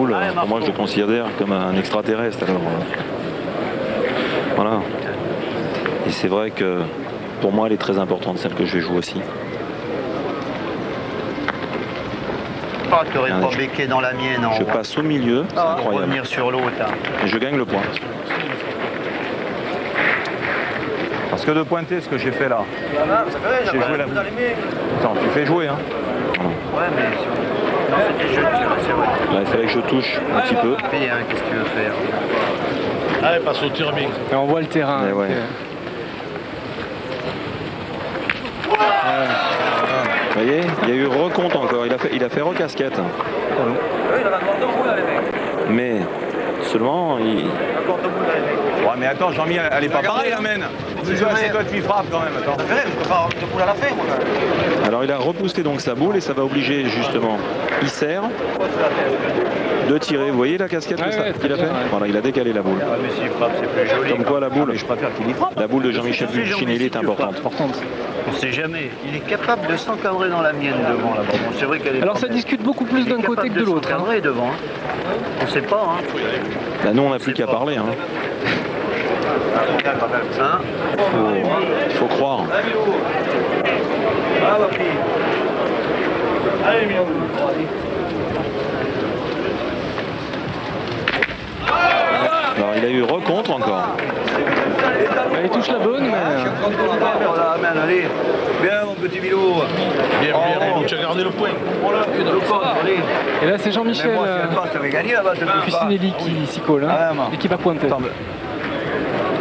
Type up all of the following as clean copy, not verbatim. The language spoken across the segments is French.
boule, pour moi je le considère comme un extraterrestre. Alors, voilà. Et c'est vrai que pour moi elle est très importante, celle que je vais jouer aussi. Tu n'aurais pas béqué dans la mienne. Je passe au milieu, c'est incroyable. Revenir sur l'autre. Et je gagne le point. Parce que de pointer ce que j'ai fait là. J'ai joué la boule. Attends, tu fais jouer, hein. Ouais, mais non, c'était jeu de tir, c'est vrai. Là, il fallait que je touche un petit peu. Qu'est-ce que tu veux faire? Allez, passe au tir mix. Et on voit le terrain. Mais ouais. Vous voyez, il y a eu recompte encore, il a fait recasquette. Mais seulement, il... Ouais, mais attends, Jean-Mi, elle est pas pareille, la mène. C'est toi qui frappe quand même, attends. Alors il a repoussé donc sa boule et ça va obliger justement Isser de tirer. Vous voyez la casquette qu'il a fait? Voilà, il a décalé la boule. Mais s'il frappe, c'est plus joli. Comme quoi la boule, Je préfère qu'il y frappe. la boule de Jean-Michel Fulcinelli est importante. On sait jamais. Il est capable de s'encadrer dans la mienne devant là-bas. Bon, c'est vrai qu'elle est. Alors ça discute beaucoup plus d'un côté que de l'autre. S'encadrer devant. On sait pas. Là, nous on n'a plus qu'à parler. Hein. Il faut croire. Alors il a eu recompte encore. Il touche la bonne, mais... Allez, bien mon petit Milo. Bien, tu as gardé le point. Et là c'est Jean-Michel Fulcinelli qui s'y colle, hein, et qui va pointer.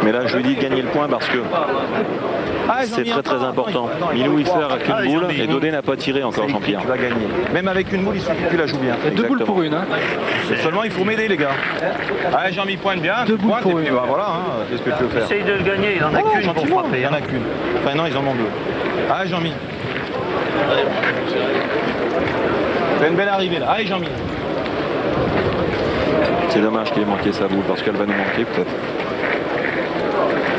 Mais là je lui dis de gagner le point parce que c'est très très important. Milou Isser a qu'une boule et Daudet n'a pas tiré encore, Jean-Pierre. Tu vas gagner. Même avec une boule, il suffit que tu la joues bien. Il y a deux boules pour une. Hein. Seulement, il faut m'aider, les gars. Allez, Jean-Mi pointe bien. Deux boules pour une. Voilà, hein, qu'est-ce que tu veux faire? Essaye de le gagner, il en a qu'une pour frapper. Il en a qu'une. Enfin, non, ils en ont deux. Allez, Jean-Mi. Fais une belle arrivée, là. Allez, Jean-Mi. C'est dommage qu'il ait manqué sa boule parce qu'elle va nous manquer peut-être.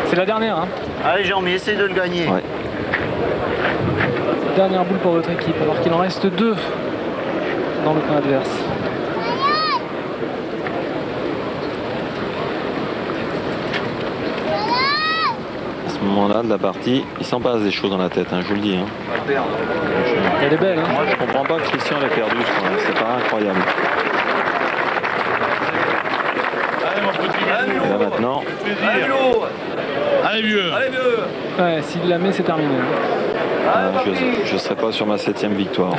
C'est la dernière. Hein. Allez, Jean-Mi, essaye de le gagner. Ouais. Dernière boule pour votre équipe, alors qu'il en reste deux dans le camp adverse. À ce moment-là de la partie, il s'en passe des choses dans la tête, hein, je vous le dis. Hein. Elle est belle. Hein. Moi je comprends pas que Christian l'ait perdu, c'est pas incroyable. Allez, mon petit. Et là maintenant, Allez, vieux. Ouais, s'il la met, c'est terminé. je ne serai pas sur ma 7e victoire.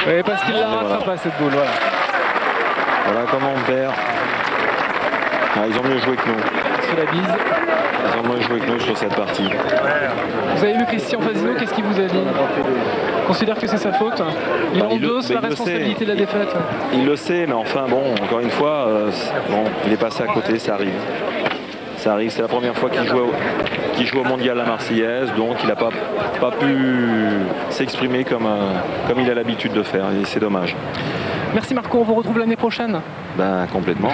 Oui, parce qu'il la rattrape pas cette boule. Voilà. Voilà comment on perd. Ah, ils ont mieux joué que nous. Sur la bise. Ils ont mieux joué que nous sur cette partie. Vous avez vu Christian Fazino, qu'est-ce qu'il vous a dit? Considère que c'est sa faute? Il endosse la responsabilité de la défaite? Il le sait, mais enfin bon, encore une fois, bon, il est passé à côté, ça arrive. Ça arrive, c'est la première fois qu'il joue au mondial la Marseillaise, donc il n'a pas pu s'exprimer comme il a l'habitude de faire, et c'est dommage. Merci Marco, on vous retrouve l'année prochaine. Ben, complètement.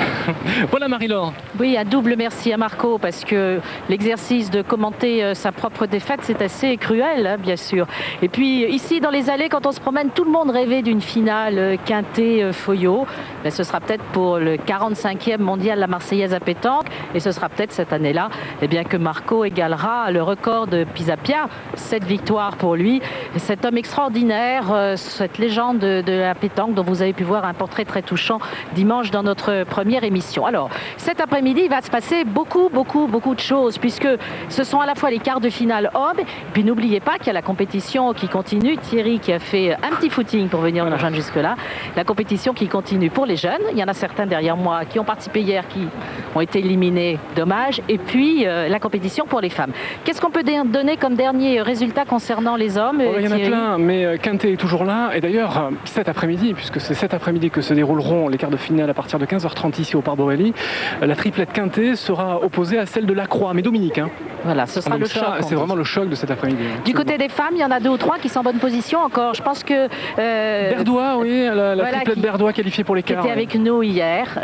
Voilà Marie-Laure. Oui, un double merci à Marco parce que l'exercice de commenter sa propre défaite, c'est assez cruel, hein, bien sûr. Et puis ici, dans les allées, quand on se promène, tout le monde rêvait d'une finale Quintet-Foyot. Ben, ce sera peut-être pour le 45e mondial la Marseillaise à pétanque et ce sera peut-être cette année-là que Marco égalera le record de Pisapia. 7 victoires pour lui. Cet homme extraordinaire, cette légende de la pétanque dont vous avez pu voir un portrait très touchant dimanche dans notre première émission. Alors, cet après-midi, il va se passer beaucoup de choses puisque ce sont à la fois les quarts de finale hommes, puis n'oubliez pas qu'il y a la compétition qui continue. Thierry qui a fait un petit footing pour venir nous rejoindre jusque-là. La compétition qui continue pour les jeunes. Il y en a certains derrière moi qui ont participé hier, qui ont été éliminés, dommage. Et puis, la compétition pour les femmes. Qu'est-ce qu'on peut donner comme dernier résultat concernant les hommes? Il y en a plein, mais Quintet est toujours là. Et d'ailleurs, cet après-midi, puisque c'est cet après-midi que se dérouleront les quarts de finale partir de 15h30 ici au Parc Borelli. La triplette quintée sera opposée à celle de Lacroix, mais dominique. Hein. Voilà, ce sera donc le choc. C'est vraiment le choc de cet après-midi. Du côté des femmes, il y en a 2 ou 3 qui sont en bonne position encore. Je pense que... Berdois, oui, la triplette Berdois qualifiée pour les quarts. Qui était avec nous hier.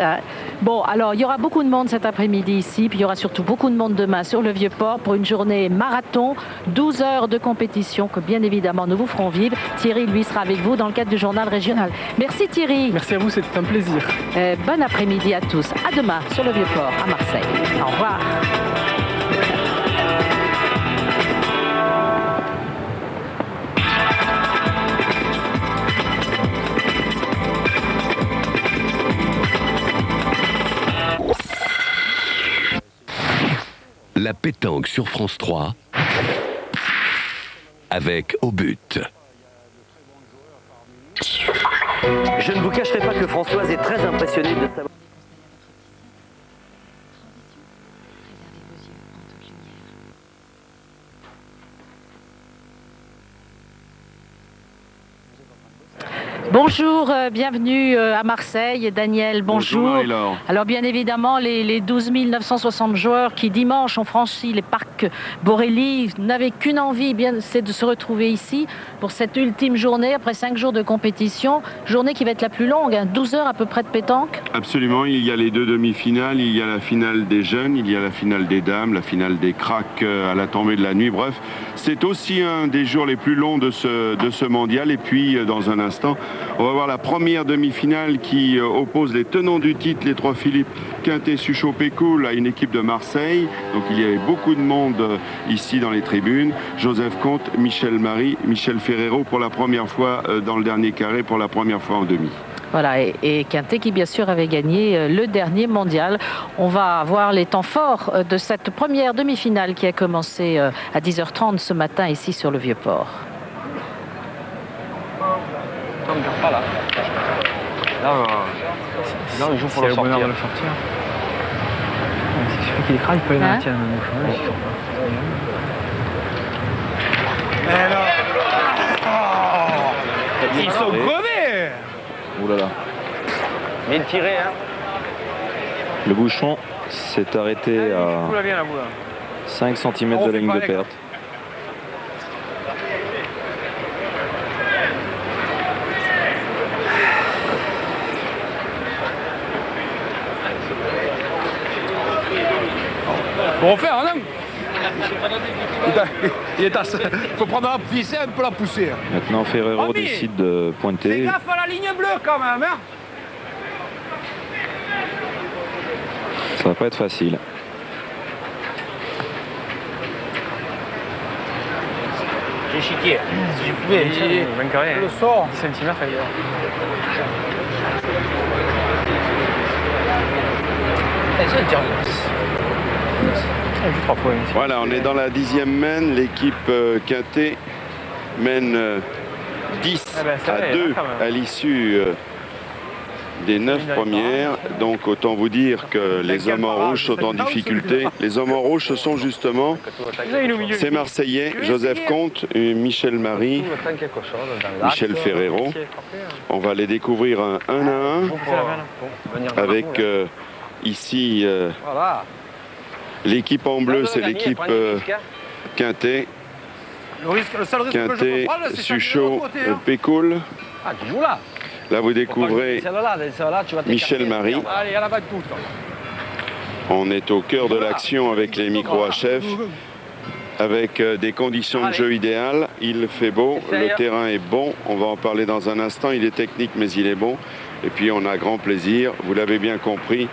Bon, alors, il y aura beaucoup de monde cet après-midi ici, puis il y aura surtout beaucoup de monde demain sur le Vieux-Port pour une journée marathon, 12 heures de compétition que bien évidemment nous vous ferons vivre. Thierry, lui, sera avec vous dans le cadre du journal régional. Merci Thierry. Merci à vous, c'était un plaisir. Bon après-midi à tous. À demain sur le Vieux-Port à Marseille. Au revoir. La pétanque sur France 3 avec Au But. Je ne vous cacherai pas que Françoise est très impressionnée de savoir... Bonjour, bienvenue à Marseille. Daniel, bonjour. Alors bien évidemment, les 12 960 joueurs qui dimanche ont franchi les parcs Borelli n'avaient qu'une envie, c'est de se retrouver ici pour cette ultime journée après 5 jours de compétition. Journée qui va être la plus longue, 12 heures à peu près de pétanque. Absolument, il y a les 2 demi-finales, il y a la finale des jeunes, il y a la finale des dames, la finale des cracks à la tombée de la nuit. Bref, c'est aussi un des jours les plus longs de ce mondial. Et puis dans un instant, on va voir la première demi-finale qui oppose les tenants du titre, les 3 Philippe, Quintet, Suchot, Pécoul, à une équipe de Marseille. Donc il y avait beaucoup de monde ici dans les tribunes. Joseph Comte, Michel Marie, Michel Ferrero pour la première fois dans le dernier carré, pour la première fois en demi. Voilà, et Quintet qui bien sûr avait gagné le dernier mondial. On va voir les temps forts de cette première demi-finale qui a commencé à 10h30 ce matin ici sur le Vieux-Port. Pas là. Là, on joue pour le sortir. Il suffit qu'il écrase, il peut aller dans la tienne. Ils sont crevés. Ouh là là. Bien tiré, hein. Le bouchon s'est arrêté à 5 cm de la ligne de perte. Bon, on fait un homme. Il faut prendre un pisser, un peu la pousser. Maintenant, Ferrero décide de pointer. Fais gaffe à la ligne bleue quand même, hein. Ça va pas être facile. J'ai chiqué. Si je pouvais, le sort. 10 cm ailleurs. Voilà, on est dans la 10e main. L'équipe Quintet mène 10 à 2 à l'issue des 9 premières. Donc autant vous dire que les hommes en rouge sont en difficulté. Les hommes en rouge, ce sont justement ces Marseillais, Joseph Comte, Michel Marie, Michel Ferrero. On va les découvrir un à un avec ici l'équipe en bleu, c'est l'équipe Quintet. Quintet, Suchot, Pécoul. Là, vous découvrez Michel Marie. On est au cœur de l'action avec les micros HF, avec des conditions de jeu idéales. Il fait beau, le terrain est bon. On va en parler dans un instant. Il est technique, mais il est bon. Et puis, on a grand plaisir, vous l'avez bien compris,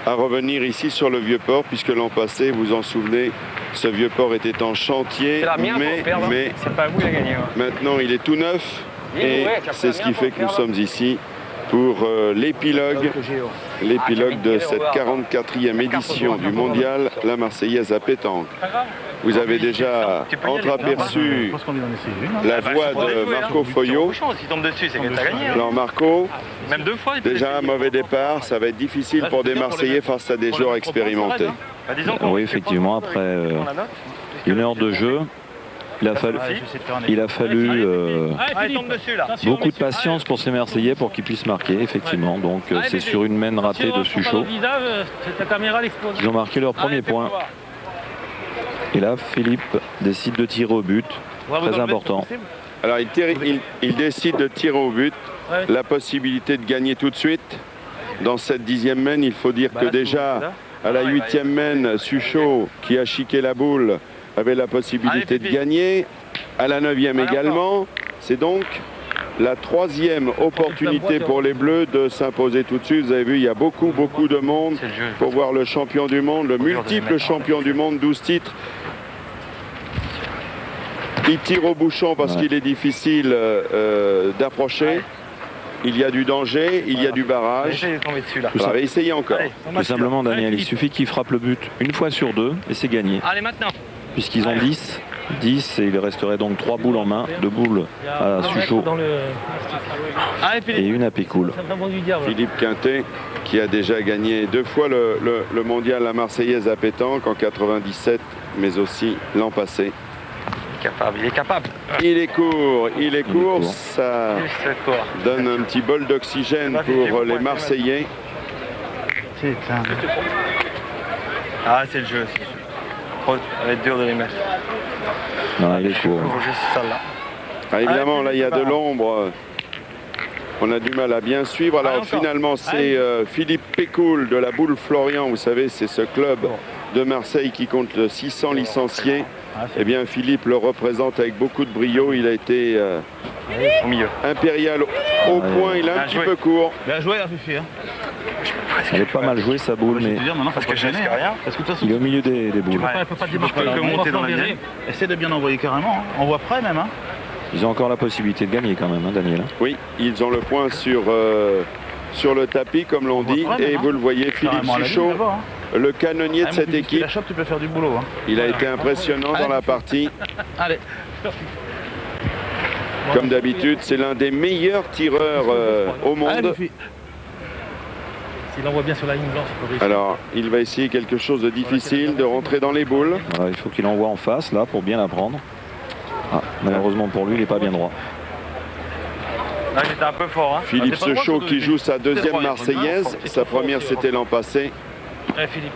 à revenir ici sur le Vieux-Port, puisque l'an passé, vous en souvenez, ce Vieux-Port était en chantier, mais maintenant il est tout neuf, et c'est ce qui fait que nous sommes ici pour l'épilogue de cette 44e édition du mondial, la Marseillaise à pétanque. Vous avez déjà entreaperçu la voix de Marco Foyot. Alors Marco, déjà un mauvais départ, ça va être difficile pour des Marseillais face à des joueurs expérimentés. Oui, effectivement, après 1 heure de jeu, il a fallu beaucoup de patience pour ces Marseillais pour qu'ils puissent marquer, effectivement. Donc c'est sur une main ratée de Suchot qu'ils ont marqué leur premier point. Et là, Philippe décide de tirer au but, très important. Alors il décide de tirer au but, la possibilité de gagner tout de suite. Dans cette 10e main, il faut dire que déjà, à la 8e main, Suchot, qui a chiqué la boule, avait la possibilité de gagner. À la 9e également. C'est donc la 3e opportunité pour les Bleus de s'imposer tout de suite. Vous avez vu, il y a beaucoup de monde pour voir le champion du monde, le multiple champion du monde, 12 titres. Il tire au bouchon parce qu'il est difficile d'approcher. Il y a du danger, il y a du barrage. Vous savez, essayez encore. Tout simplement, Daniel, il suffit qu'il frappe le but une fois sur 2 et c'est gagné. Allez, maintenant. Puisqu'ils ont 10 et il resterait donc 3 boules en main, 2 boules à Suchot et une à Pécoul. Philippe Quintet qui a déjà gagné 2 fois le mondial la Marseillaise à pétanque en 97 mais aussi l'an passé. Il est capable. Il est court, ça donne un petit bol d'oxygène pour les Marseillais. Ah, c'est le jeu. Ça va être dur de les mettre. Non, il est court. Ah, évidemment, là, il y a de l'ombre. On a du mal à bien suivre. Alors, finalement, c'est Philippe Pécoul de la Boule Florian. Vous savez, c'est ce club de Marseille qui compte 600 licenciés. Eh bien, Philippe le représente avec beaucoup de brio. Il a été au milieu. Impérial au point. Il est un petit peu court. Bien joué, Fifi. Elle est pas mal jouée sa boule, mais Parce que je risque rien. il est au milieu des boules. Elle peut pas démarquer. Monter dans la mienne. Essaie de bien envoyer carrément. On voit près même. Ils ont encore la possibilité de gagner quand même, Daniel. Oui, ils ont le point sur le tapis, comme l'on dit. Et vous le voyez, Philippe Suchot, le canonnier de cette équipe. Tu peux faire du boulot. Il a été impressionnant dans la partie. Allez. Comme d'habitude, c'est l'un des meilleurs tireurs au monde. S'il envoie bien sur la ligne blanche, il faut réussir. Alors, il va essayer quelque chose de difficile, de rentrer dans les boules. Voilà, il faut qu'il envoie en face, là, pour bien la prendre. Ah, malheureusement pour lui, il n'est pas bien droit. Là, j'étais un peu fort. Philippe Suchot qui joue sa 2e Marseillaise. Sa première, c'était l'an passé.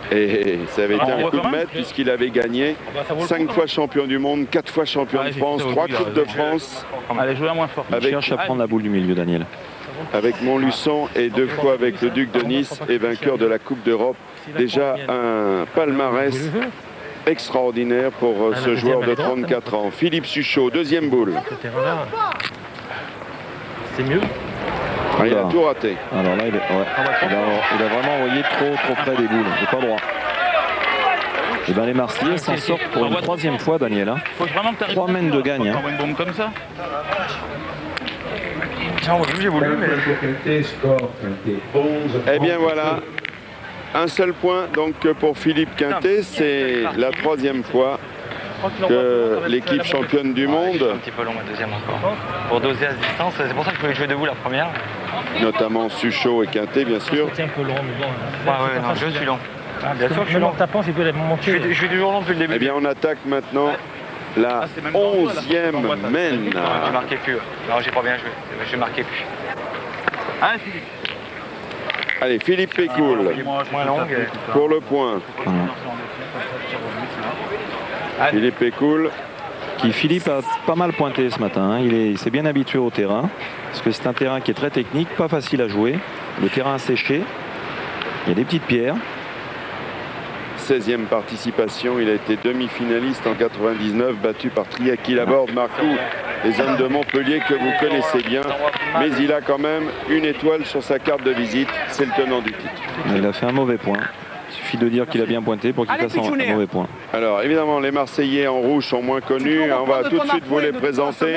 Et ça avait été un coup de maître puisqu'il avait gagné 5 fois champion du monde, 4 fois champion de France, 3 Coupes de France. Allez, jouer à moins fort. Il cherche à prendre la boule du milieu, Daniel. Avec Montluçon et 2 fois avec le Duc de Nice et vainqueur de la Coupe d'Europe. Déjà un palmarès extraordinaire pour ce joueur de 34 ans. Philippe Suchot, 2e boule. C'est mieux. Ah, il a tout raté. Alors là, il a vraiment envoyé trop près des boules. Il n'est pas droit. Et bien les Marseillais s'en sortent pour une 3e fois, Daniel. Hein. 3 mènes de gagne. Une bombe comme ça. J'ai voulu, mais... Eh bien voilà, un seul point donc pour Philippe Quintet. C'est la 3e fois que l'équipe championne du monde, un petit peu long la 2e encore. Pour doser à distance, c'est pour ça que je voulais jouer debout la première. notamment Suchot et Quintet bien sûr. C'est un peu long, mais bon. Ouais, non, je suis long. Bien sûr que je suis long. long. Tapant, c'est que la montée. Je suis toujours long depuis le début. Eh bien on attaque maintenant la 11e main. Je marquais plus. Non, j'ai pas bien joué. Je marquais plus. Allez Philippe. Allez, Philippe Pécoul Moins longue. pour le point. Philippe Pécoul. Philippe a pas mal pointé ce matin. Hein. Il s'est bien habitué au terrain. Parce que c'est un terrain qui est très technique, pas facile à jouer. Le terrain asséché. Il y a des petites pierres. 16e participation, il a été demi-finaliste en 99, battu par Triaki Laborde, Marcou, les hommes de Montpellier que vous connaissez bien, mais il a quand même une étoile sur sa carte de visite, c'est le tenant du titre. Il a fait un mauvais point. Il suffit de dire qu'il a bien pointé pour qu'il fasse un mauvais point. Alors évidemment, les Marseillais en rouge sont moins connus, on va tout de suite vous les présenter.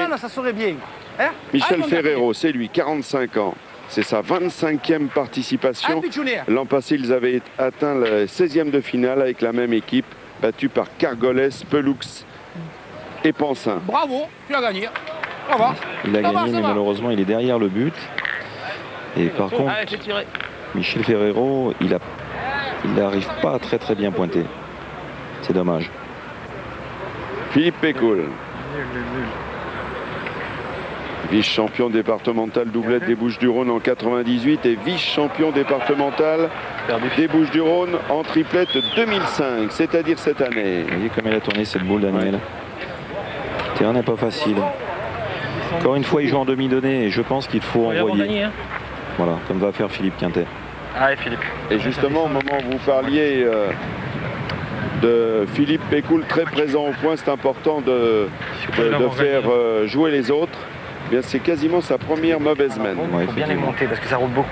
Michel Ferrero, c'est lui, 45 ans. C'est sa 25e participation. L'an passé, ils avaient atteint le 16e de finale avec la même équipe, battue par Cargolès, Pelux et Pansin. Bravo, tu as gagné. Bravo. Il a gagné, mais malheureusement, il est derrière le but. Et par contre, Michel Ferrero, il n'arrive pas à très bien pointer. C'est dommage. Philippe Pécoul. Vice-champion départemental doublette des Bouches-du-Rhône en 98 et vice-champion départemental des Bouches-du-Rhône en triplette 2005, c'est-à-dire cette année. Vous voyez comme elle a tourné cette boule, Daniel. Le terrain n'est pas facile. Encore une fois, il joue en demi-donnée et je pense qu'il faut envoyer. Voilà, comme va faire Philippe Quintet. Allez, Philippe. Et justement, au moment où vous parliez de Philippe Pécoul, très présent au point, c'est important de faire jouer les autres. C'est quasiment sa première mauvaise main. Il faut bien les monter parce que ça roule beaucoup.